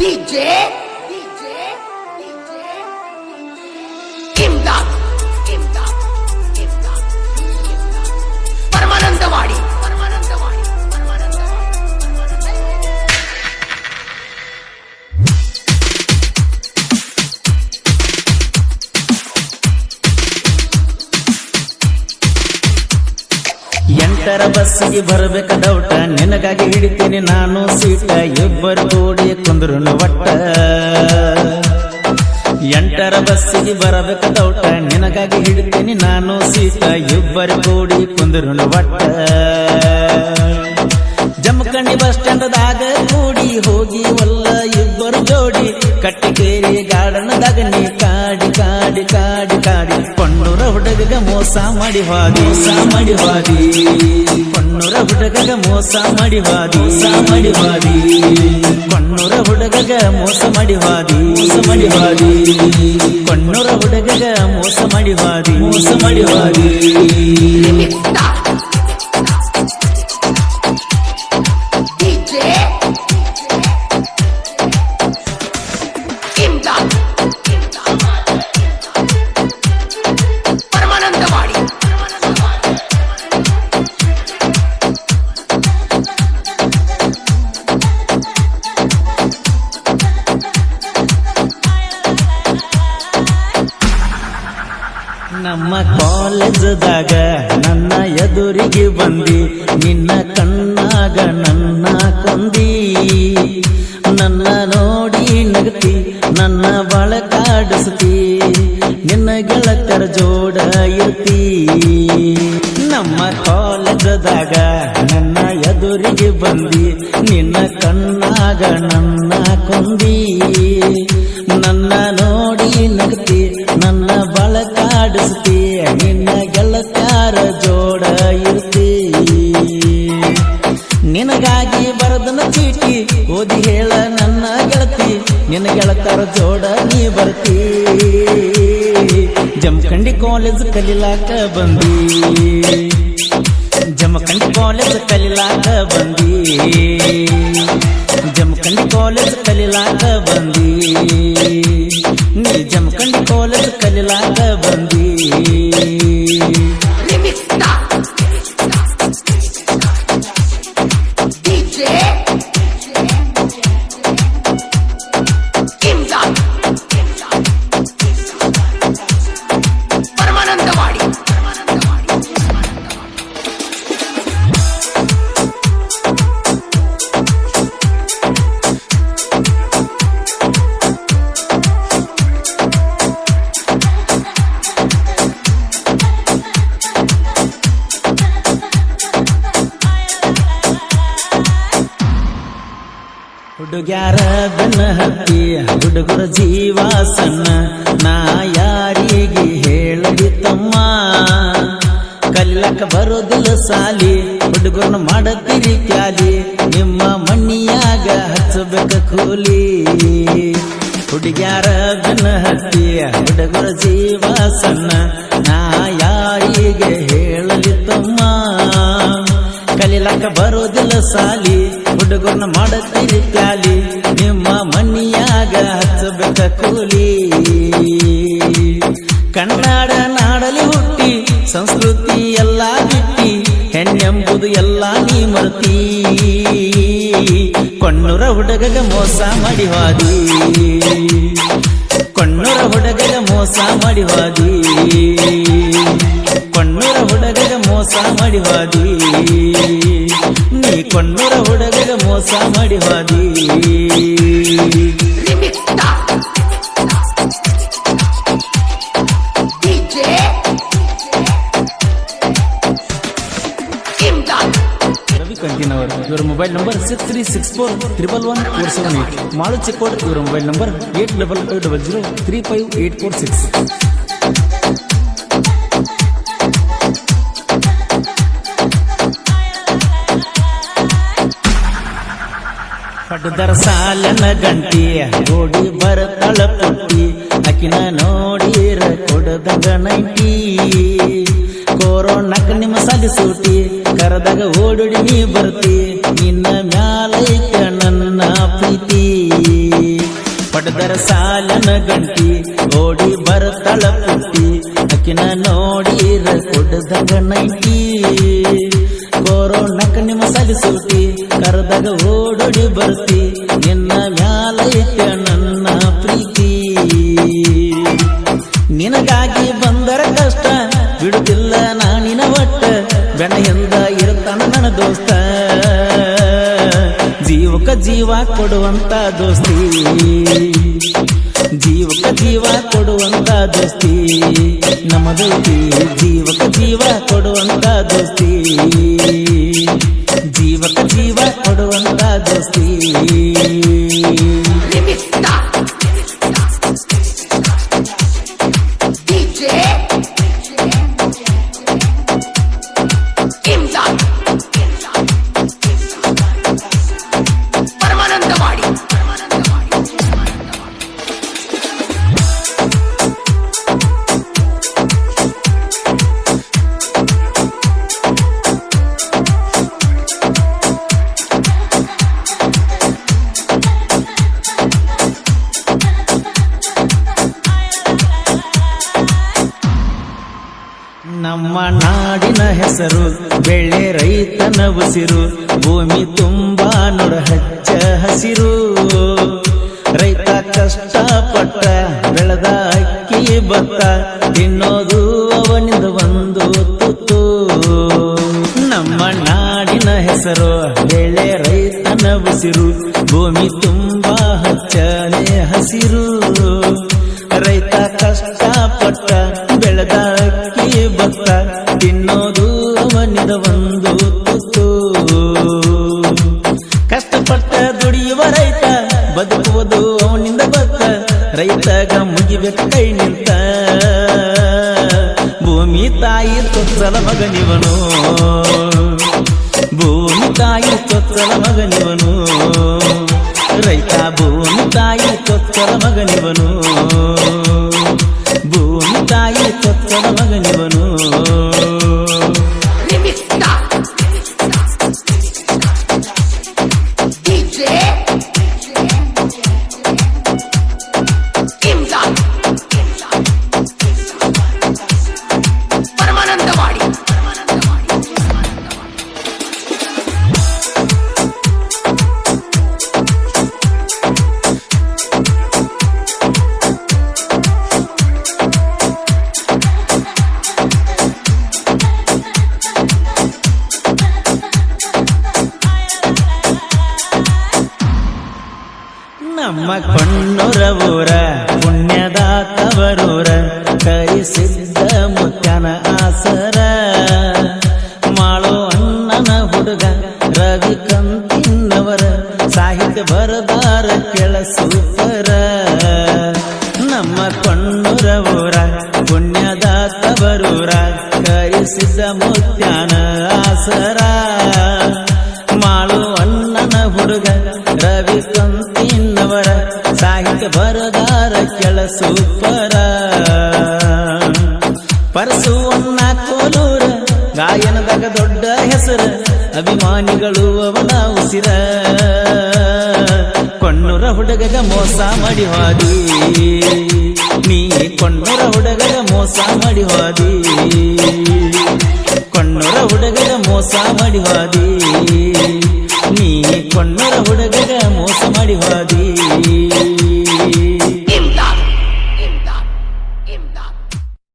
DJ Imdad Paramanandawadi ಎಂಟರ ಬಸ್ಸಿಗೆ ಬರಬೇಕ ಡೌಟ ನಿನಗಾಗಿ ಹಿಡಿತೀನಿ ನಾನು ಸೀಟ ಇಬ್ಬರು ಕೂಡಿ ಕುಂದ್ರುನು ಒಟ್ಟ ಎಂಟರ ಬಸ್ಸಿಗೆ ಬರಬೇಕ ಡೌಟ ನಿನಗಾಗಿ ಹಿಡಿತೀನಿ ನಾನು ಸೀಟ ಇಬ್ಬರು ಕೂಡಿ ಕುಂದ್ರುನು ಒಟ್ಟ ಜಮಖಂಡಿ ಬಸ್ ಸ್ಟ್ಯಾಂಡದಾಗ ಕೂಡಿ ಹೋಗಿ ಒಲ್ಲ ಇಬ್ಬರು ಜೋಡಿ ಕಟ್ಟಿಕೇರಿ ಗಾರ್ಡನ್ದಾಗ ನೀ ಕಾಡಿ ಕಾಡಿ ಕಾಡಿ ಕಾಡಿ ಪಣ್ಣೂರ ಹುಡುಗಗ ಮೋಸ ಮಾಡಿ ಹಾದಿ ಪಣ್ಣೂರ ಹುಡುಗಗ ಮೋಸ ಮಾಡಿ ಹಾದಿ ಪಣ್ಣೂರ ಹುಡುಗಗ ಮೋಸ ಮಾಡಿ ಹಾದಿ ಪಣ್ಣೂರ ಹುಡುಗಗ ಮೋಸ ಮಾಡಿ ಹಾದಿ ನಮ್ಮ ಕಾಲೇಜದಾಗ ನನ್ನ ಎದುರಿಗೆ ಬಂದಿ ನಿನ್ನ ಕಣ್ಣಾಗ ನನ್ನ ಕೊಂದಿ ನನ್ನ ನೋಡಿ ನಗತಿ ನನ್ನ ಬಳಕಾಡಿಸ್ತಿ ನಿನ್ನ ಗೆಳತರ ಜೋಡ ಇರ್ತಿ ನಮ್ಮ ಕಾಲೇಜದಾಗ ನನ್ನ ಎದುರಿಗೆ ಬಂದಿ ನಿನ್ನ ಕಣ್ಣಾಗ ನನ್ನ ಕೊಂದಿ ನನ್ನ ನೋಡಿ ನಗತಿ ನನ್ನ ಬಳಕಾಡಿಸ್ತಿ ನಿನ್ನ ಗೆಳತಾರ ಜೋಡ ಇರ್ತಿ ನಿನಗಾಗಿ ಬರದನ ಚೀಟಿ ಓದಿ ಹೇಳ ನನ್ನ ಗೆಳತಿ ನಿನ್ನ ಗೆಳತಾರ ಜೋಡ ನೀ ಬರ್ತಿ ಜಮಖಂಡಿ ಕಾಲೇಜ್ ಕಲಿಲಾಕ ಬಂದಿ ಜಮಖಂಡಿ ಕಾಲೇಜ್ ಕಲಿಲಾಕ ಬಂದಿ ಜಮಖಂಡಿ ಕಾಲೇಜ್ ಕಲಿಲಾಕ ಬಂದಿ ನೀ ಜಮಖಂಡಿ ಕಾಲೇಜ್ ಕಲಿಲಾಕ ಬಂದಿ ಹುಡುಗ್ಯಾರ ಬೆನ್ನ ಹತ್ತಿ ಹುಡುಗರ ಜೀವ ಸಣ್ಣ ನಾ ಯಾರಿಗೆ ಹೇಳದಿ ತಮ್ಮ ಕಲಿಲಕ ಬರೋದಿಲ್ಲ ಸಾಲಿ ಹುಡುಗರನ್ನ ಮಾಡತ್ತೀರಿ ಕ್ಯಾಲಿ ನಿಮ್ಮ ಮಣ್ಣಿಯಾಗ ಹಚ್ಚಬೇಕ ಕೂಲಿ ಹುಡುಗ್ಯಾರ ಬೆನ್ನ ಹತ್ತಿ ಹುಡುಗರ ಜೀವ ಸಣ್ಣ ನಾ ಯಾರಿಗೆ ಹೇಳಲಿ ತಮ್ಮ ಕಲಿಲಕ ಬರೋದಿಲ್ಲ ಸಾಲಿ ಹುಡುಗರನ್ನ ಮಾಡತ್ತೀರಿ ಪ್ಯಾಲಿ ನಿಮ್ಮ ಮಣ್ಣಿಯಾಗ ಹಚ್ಚಬೇಕ ಕೂಲಿ ಕನ್ನಡ ನಾಡಲಿ ಹುಟ್ಟಿ ಸಂಸ್ಕೃತಿ ಎಲ್ಲ ಬಿಟ್ಟಿ ಹೆಣ್ಣೆಂಬುದು ಎಲ್ಲ ನೀ ಮರ್ತಿ ಕೊಣ್ಣೂರ ಹುಡುಗಗ ಮೋಸ ಮಾಡಿ ಹಾದಿ ಕೊಣ್ಣೂರ ಹುಡುಗಗ ಮೋಸ ಮಾಡಿ ಹಾದಿ ಕೊಣ್ಣೂರ ಹುಡುಗಗ ಮೋಸ ಮಾಡಿ ಹಾದಿ ನೀ ಕೊಣ್ಣೂರ ಹುಡುಗಗ ಮೋಸ ಮಾಡಿ ಹಾದಿ ರವಿ ಕಂಠಿನವರು ಇವರ ಮೊಬೈಲ್ ನಂಬರ್ 6364111478 ಮಾಳು ಚಿಕ್ಕೋಡ್ ಇವರ ಮೊಬೈಲ್ ನಂಬರ್ 8550035846 ಪಡ್ದರ ಸಾಲನ ಗಂಟಿ ಓಡಿ ಬರತಳ ಪುಟ್ಟಿ ಅಕಿನ ನೋಡಿರ ಕೊಡದಂಗ ನೈಟಿ ಕೊರೋನಾಕ ನಿಮ್ಮ ಸಾಲಿ ಸೂಟಿ ಕರದಾಗ ಓಡಿ ನೀ ಬರ್ತಿ ನಿನ್ನ ಮ್ಯಾಲೈಕ ನನ್ನ ಪ್ರೀತಿ ಮಾಡಿದರ ಸಾಲನ ಗಂಟಿ ಓಡಿ ಬರತಳ ಪುಟ್ಟಿ ಅಕಿನ ನೋಡಿರ ಕೊಡದಾಗ ನೈಟಿ ಕೊರೋನಕ್ಕ ನಿಮ್ಮ ಸಲಿಸೂಟಿ ಕರೆದಾಗ ಓಡೋಡಿ ಬರ್ತಿ ನಿನ್ನ ಮ್ಯಾಲೈತೆ ನನ್ನ ಪ್ರೀತಿ ನಿನಗಾಗಿ ಬಂದರ ಕಷ್ಟ ಬಿಡುತ್ತಿಲ್ಲ ನಾನಿನ ಒಟ್ಟ ಬೆಣೆಯಿಂದ ಇರುತ್ತಾನ ನನ್ನ ದೋಸ್ತ ಜೀವಕ ಜೀವ ಕೊಡುವಂತ ದೋಸ್ತಿ ಜೀವಕ ಜೀವ ಕೊಡುವಂತ ದೋಸ್ತಿ ನಮ್ಮದೈತಿ ಜೀವಕ ಜೀವ ಕೊಡುವಂತ ದೋಸ್ತಿ ಜೀವಕ ಜೀವ ಕೊಡುವಂತ ದೋಸ್ತಿ ನಮ್ಮ ನಾಡಿನ ಹೆಸರು ಬೆಳೆ ರೈತನ ಉಸಿರು ಭೂಮಿ ತುಂಬಾ ನೋಡ ಹಚ್ಚ ಹಸಿರು ರೈತ ಕಷ್ಟಪಟ್ಟ ಬೆಳೆದ ಅಕ್ಕಿ ಭತ್ತ ತಿನ್ನೋದು ಅವನಿಂದ ಒಂದು ತುತ್ತು ನಮ್ಮ ನಾಡಿನ ಹೆಸರು ಬೆಳೆ ರೈತನ ಉಸಿರು ಭೂಮಿ ತುಂಬಾ ಹಚ್ಚನೆ ಹಸಿರು ರೈತ ಕಷ್ಟಪಟ್ಟ ಬೆಳೆದ ಅಕ್ಕಿ ಭತ್ತ ತಿನ್ನೋದು ಅವನಿದ ಒಂದು ತುತ್ತು ಕಷ್ಟಪಟ್ಟ ದುಡಿಯುವ ರೈತ ಬದುಕುವುದು ಅವನಿಂದ ಬತ್ತ ರೈತಗ ಮುಗಿಬೇಕು ಕೈ ನಿಂತ ಭೂಮಿ ತಾಯಿ ಚೊಚ್ಚಲ ಮಗನಿವನು ಭೂಮಿ ತಾಯಿ ಚೊಚ್ಚಲ ಮಗನಿವನು ರೈತ ಭೂಮಿ ತಾಯಿ ಚೊಚ್ಚಲ ಮಗನಿವನು ಭೂಮಿ ತಾಯಿ ಚೊಚ್ಚಲ ಮಗನಿವನು ನಮ್ಮ ಕೊಣ್ಣೂರ ಊರ ಪುಣ್ಯದ ತವರೂರ ಕೈಸಿದ್ದ ಮುತ್ಯನ ಆಸರ ಮಾಳೋ ಅಣ್ಣನ ಹುಡುಗ ರವಿ ಕಂತಿನವರ ಸಾಹಿತ್ಯ ಬರದಾರ ಕೆಳಸೂತರ ನಮ್ಮ ಕೊಣ್ಣೂರ ಊರ ಪುಣ್ಯದ ತವರೂರ ಕೈಸಿದ್ದ ಮುತ್ಯನ ಆಸರ ಮಾಳು ಅಣ್ಣನ ಹುಡುಗ ರವಿ ಕಂತಿನವರ ಸಾಹಿತ್ಯ ಬರದಾರ ಕೆಳಸೂಪರ ಪರಸುವನ್ನ ಕೋಲೂರ ಗಾಯನದಾಗ ದೊಡ್ಡ ಹೆಸರ ಅಭಿಮಾನಿಗಳು ಅವನ ಉಸಿರ ಕೊಣ್ಣೂರ ಹುಡುಗಗ ಮೋಸ ಮಾಡಿ ಹೋದಿ ನೀ ಕೊಣ್ಣೂರ ಹುಡುಗಗ ಮೋಸ ಮಾಡಿ ಹೋದಿ ಕೊಣ್ಣೂರ ಹುಡುಗಗ ಮೋಸ ಮಾಡಿ ಹೋದಿ ನೀ ಕೊಣ್ಣೂರ ಹುಡುಗಗ ಮೋಸ ಮಾಡಿ ಹೋದಿ